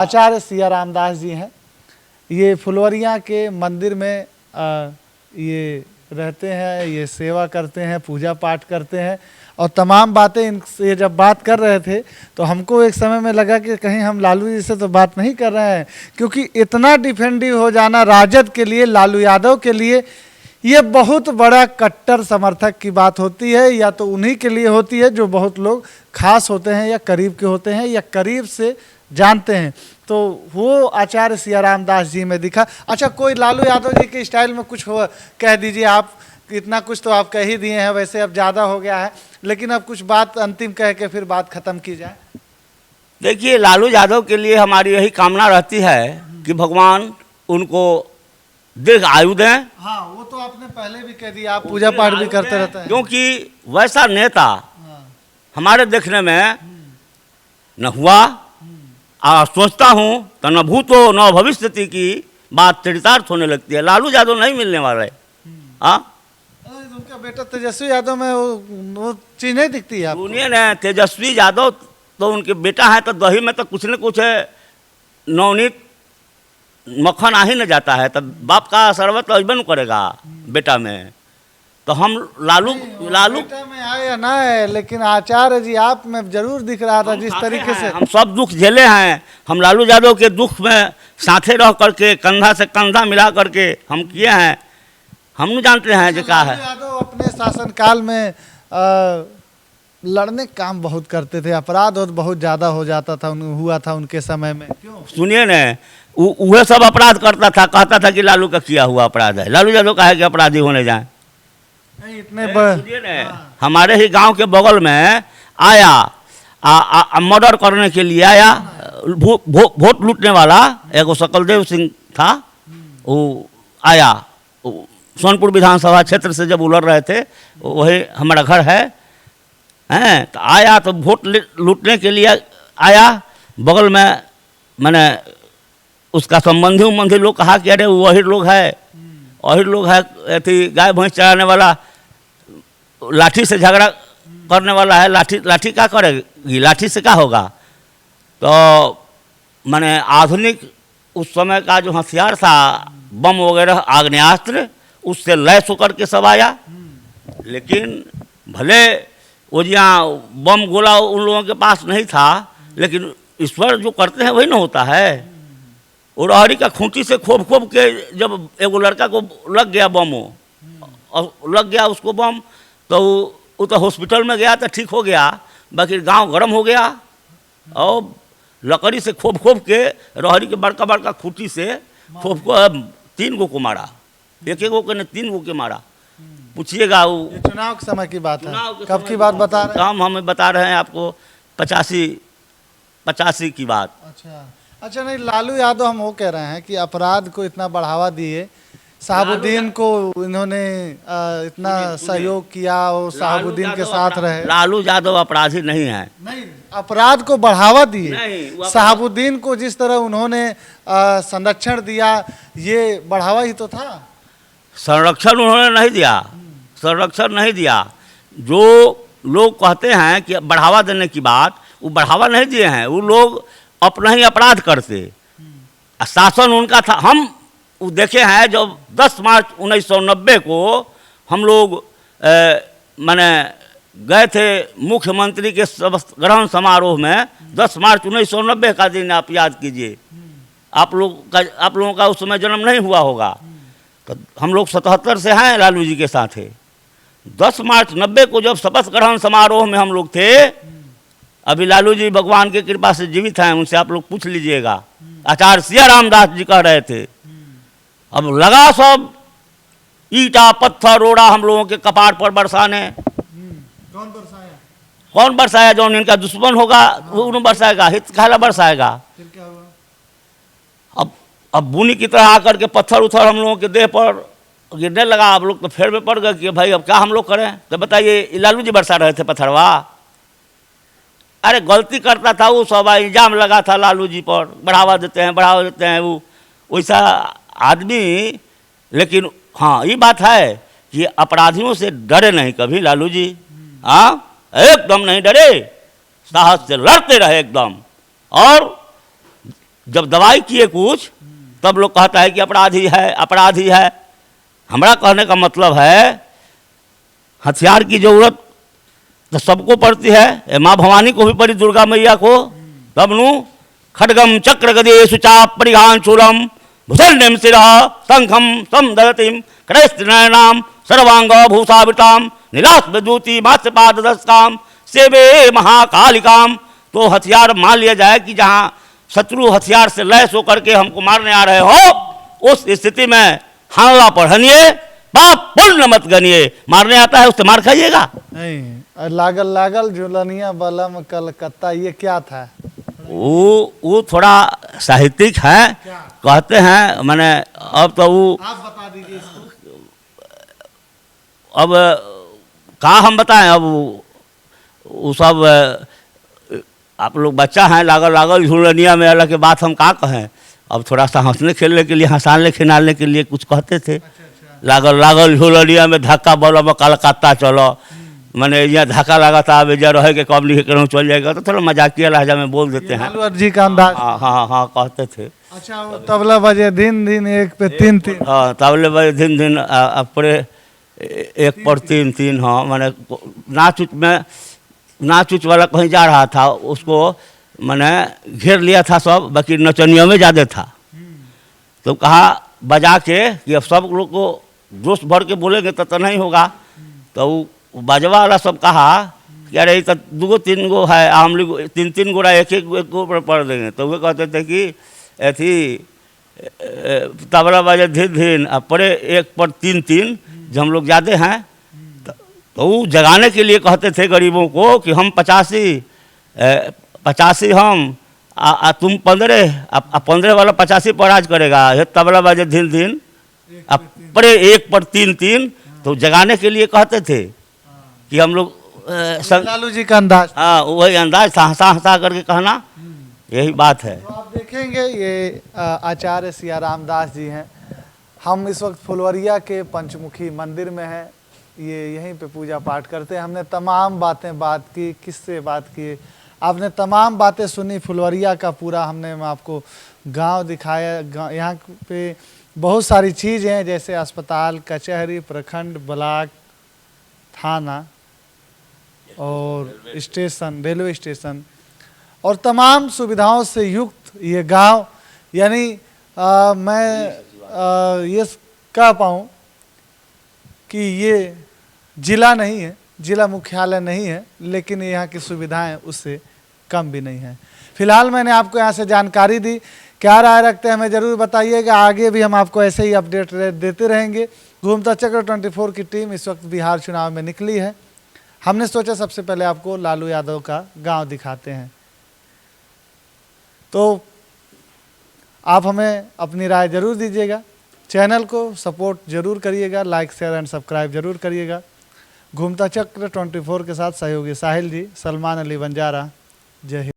आचार्य सिया रामदास जी हैं। ये फुलवरिया के मंदिर में ये रहते हैं, ये सेवा करते हैं, पूजा पाठ करते हैं और तमाम बातें इनसे जब बात कर रहे थे तो हमको एक समय में लगा कि कहीं हम लालू जी से तो बात नहीं कर रहे हैं, क्योंकि इतना डिफेंडिव हो जाना राजद के लिए, लालू यादव के लिए, ये बहुत बड़ा कट्टर समर्थक की बात होती है। या तो उन्हीं के लिए होती है जो बहुत लोग खास होते हैं या करीब के होते हैं या करीब से जानते हैं। तो वो आचार्य सिया रामदास जी में दिखा। अच्छा, कोई लालू यादव जी के स्टाइल में कुछ हो कह दीजिए आप। इतना कुछ तो आप कह ही दिए हैं, वैसे अब ज़्यादा हो गया है, लेकिन अब कुछ बात अंतिम कह के फिर बात ख़त्म की जाए। देखिए, लालू यादव के लिए हमारी यही कामना रहती है कि भगवान उनको दीर्घ आयु दें। हाँ, वो तो आपने पहले भी कह दिया, आप पूजा पाठ भी करते रहते हैं। क्योंकि वैसा नेता हमारे देखने में न हुआ, और सोचता हूँ तो न भूत हो न भविष्यति की बात चरितार्थ होने लगती है। लालू यादव नहीं मिलने वाला है। हाँ, उनका बेटा तेजस्वी यादव में वो चीज़ नहीं दिखती है। सुनिए न, तेजस्वी यादव तो उनके बेटा है, तो दही में तो कुछ न कुछ नवनीत मक्खन आ ही न जाता है, तब बाप का शरबत तो अजबन करेगा बेटा में। तो हम लालू बेटा में आए या ना है, लेकिन आचार्य जी आप में जरूर दिख रहा था जिस तरीके से। हम सब दुख झेले हैं, हम लालू यादव के दुख में साथे रह करके, कंधा से कंधा मिला करके हम किए हैं। हम नहीं जानते हैं जो क्या है। लालू यादव अपने शासनकाल में लड़ने काम बहुत करते थे, अपराध बहुत ज़्यादा हो जाता था, हुआ था उनके समय में। क्यों? सुनिए न, वह सब अपराध करता था, कहता था कि लालू का किया हुआ अपराध है। लालू यादव का है कि अपराधी होने जाए? नहीं, इतने हमारे ही गांव के बगल में आया, मर्डर करने के लिए आया, वोट लूटने वाला एगो सकलदेव सिंह था, वो आया। सोनपुर विधानसभा क्षेत्र से जब उलर रहे थे, वही हमारा घर है, तो आया तो वोट लूटने के लिए आया। बगल में मैंने उसका संबंधी लोग कहा कि अरे वही लोग है, अथी गाय भैंस चराने वाला, लाठी से झगड़ा करने वाला है। लाठी क्या करेगी, लाठी से क्या होगा? तो मैंने आधुनिक उस समय का जो हथियार था, बम वगैरह, आग्नेयास्त्र, उससे लैस होकर के सब आया। लेकिन भले वो जहाँ बम गोला उन लोगों के पास नहीं था, लेकिन ईश्वर जो करते हैं वही ना होता है। और रहरी का खूंटी से खोप के जब एगो लड़का को लग गया बम, और लग गया उसको बम, तो वो तो हॉस्पिटल में गया तो ठीक हो गया, बाकी गांव गर्म हो गया। और लकड़ी से खोप के रहरी के बड़का बड़का खूंटी से खोप को 3 गो को मारा, एक को ने 3 गो के मारा। पूछिएगा, वो चुनाव के समय की बात है। कब की बात बता रहे हैं? हमें बता रहे हैं आपको 85 की बात। अच्छा, नहीं, लालू यादव हम वो कह रहे हैं कि अपराध को इतना बढ़ावा दिए, साहबुद्दीन को इन्होंने इतना सहयोग किया और साहबुद्दीन के साथ रहे। लालू यादव अपराधी नहीं है। नहीं, अपराध को बढ़ावा दिए, साहबुद्दीन को जिस तरह उन्होंने संरक्षण दिया, ये बढ़ावा ही तो था। संरक्षण उन्होंने नहीं दिया, संरक्षण नहीं दिया। जो लोग कहते हैं कि बढ़ावा देने की बात, वो बढ़ावा नहीं दिए हैं। वो लोग अपना ही अपराध करते, शासन उनका था। हम देखे हैं जब 10 मार्च 1990 को हम लोग माने गए थे मुख्यमंत्री के ग्रहण समारोह में। 10 मार्च 1990 का दिन आप याद कीजिए। आप लोगों का उस समय जन्म नहीं हुआ होगा, तो हम लोग 77 से हैं लालू जी के साथ है। 10 मार्च 90 को जब शपथ ग्रहण समारोह में हम लोग थे, अभी लालू जी भगवान की कृपा से जीवित हैं, उनसे आप लोग पूछ लीजिएगा। आचार्य सिया रामदास जी कह रहे थे, अब लगा सब ईटा पत्थर रोड़ा हम लोगों के कपार पर बरसाने। कौन बरसाया? जो इनका दुश्मन होगा वो उन्हें बरसाएगा, हित खाला बरसाएगा। क्या हुआ? अब बुनी की तरह आकर के पत्थर उथर हम लोगों के देह पर गिरने लगा। आप लोग तो फेर में पड़ गए कि भाई अब क्या हम लोग करें। तो बताइए, लालू जी बरसा रहे थे पत्थरवा? अरे गलती करता था वो सब, इल्जाम लगा था लालू जी पर, बढ़ावा देते हैं वो वैसा आदमी। लेकिन हाँ, ये बात है कि अपराधियों से डरे नहीं कभी लालू जी। हाँ, एकदम नहीं डरे, साहस से लड़ते रहे एकदम। और जब दवाई किए कुछ तब लोग कहता है कि अपराधी है, अपराधी है। हमारा कहने का मतलब है हथियार की जरूरत तो सबको पड़ती है, माँ भवानी को भी पड़ी, दुर्गा मैया को। तब नु खड्गम चक्र गदेषु चाप परिघान शूलम भुजंडम शिरः शंखम समदलतिम क्रैस्तनयनाम सर्वांग भूषावृताम नीलास्वद्यूति मास्यपाददस्काम सेवे महाकालिकाम। तो हथियार मान लिया जाए कि जहाँ शत्रु हथियार से लैस होकर के हमको मारने आ रहे हो, उस स्थिति में हमला पढ़निए, पाप पुण्य मत गनिए। मारने आता है उससे मार खाइएगा नहीं। लागल लागल झुलनिया बलम कलकत्ता, ये क्या था? वो थोड़ा साहित्यिक है, कहते हैं मैंने। अब तो वो आप बता दीजिए इसको। अब कहाँ हम बताएं, अब वो सब आप लोग बच्चा हैं, लागल लागल झुलनिया में अलग के बात हम कहाँ कहें। अब थोड़ा सा हंसने खेलने के लिए, हंसाने खिलाने के लिए कुछ कहते थे। लागल लागल झुलनिया में धक्का बोलो में कलकत्ता चलो, मैंने यहाँ धक्का लगा था, अब इधर रहे के कब लिखे करूँ चल जाएगा, तो थोड़ा मजाकिया लहजा में बोल देते हैं। लालू जी का अंदाज। हाँ हाँ हाँ कहते थे। अच्छा, वो तबला बजे दिन दिन एक पे तीन तीन। हाँ तबले बजे दिन दिन अपने एक पर तीन तीन। हाँ मैंने नाच उच वाला कहीं जा रहा था, उसको मैंने घेर लिया था सब, बाकी नचनियों में ज़्यादा था। तो कहा बजा के कि अब सब लोग को जोश भर के बोलेंगे तो नहीं होगा। तो वो बाजवा वाला सब कहा कि अरे ये तो 2-3 गो है, हम लोग 3-3 गोरा एक गो पर पढ़ देंगे। तो वे कहते थे कि ऐसी तबला बजे धीन धीन अब पड़े एक पर 3-3, जो हम लोग ज़्यादा हैं। तो वो जगाने के लिए कहते थे गरीबों को कि हम 85 हम तुम 15, अब 15 वाला 85 पर राज करेगा। ये तबला बजे धीन धीन अब पड़े एक पर 3-3, तो जगाने के लिए कहते थे कि हम लोग लालू जी का अंदाज। हाँ वही अंदाज था, हंसा हंसा करके कहना, यही बात है। तो आप देखेंगे ये आचार्य सिया रामदास जी हैं। हम इस वक्त फुलवरिया के पंचमुखी मंदिर में हैं, ये यहीं पे पूजा पाठ करते हैं। हमने तमाम बातें बात की, किससे बात की, आपने तमाम बातें सुनी। फुलवरिया का पूरा हमने आपको गांव दिखाया। यहाँ पे बहुत सारी चीज़ें हैं, जैसे अस्पताल, कचहरी, प्रखंड, ब्लॉक, थाना और स्टेशन, रेलवे स्टेशन और तमाम सुविधाओं से युक्त ये गांव। यानी मैं ये कह पाऊँ कि ये जिला नहीं है, जिला मुख्यालय नहीं है, लेकिन यहाँ की सुविधाएं उससे कम भी नहीं है। फिलहाल मैंने आपको यहाँ से जानकारी दी। क्या राय रखते हैं हमें ज़रूर बताइएगा। आगे भी हम आपको ऐसे ही अपडेट देते रहेंगे। घूमता चक्र 24 की टीम इस वक्त बिहार चुनाव में निकली है। हमने सोचा सबसे पहले आपको लालू यादव का गांव दिखाते हैं। तो आप हमें अपनी राय ज़रूर दीजिएगा। चैनल को सपोर्ट ज़रूर करिएगा, लाइक शेयर एंड सब्सक्राइब ज़रूर करिएगा। घूमता चक्र 24 के साथ सहयोगी साहिल जी, सलमान अली बंजारा। जय हिंद।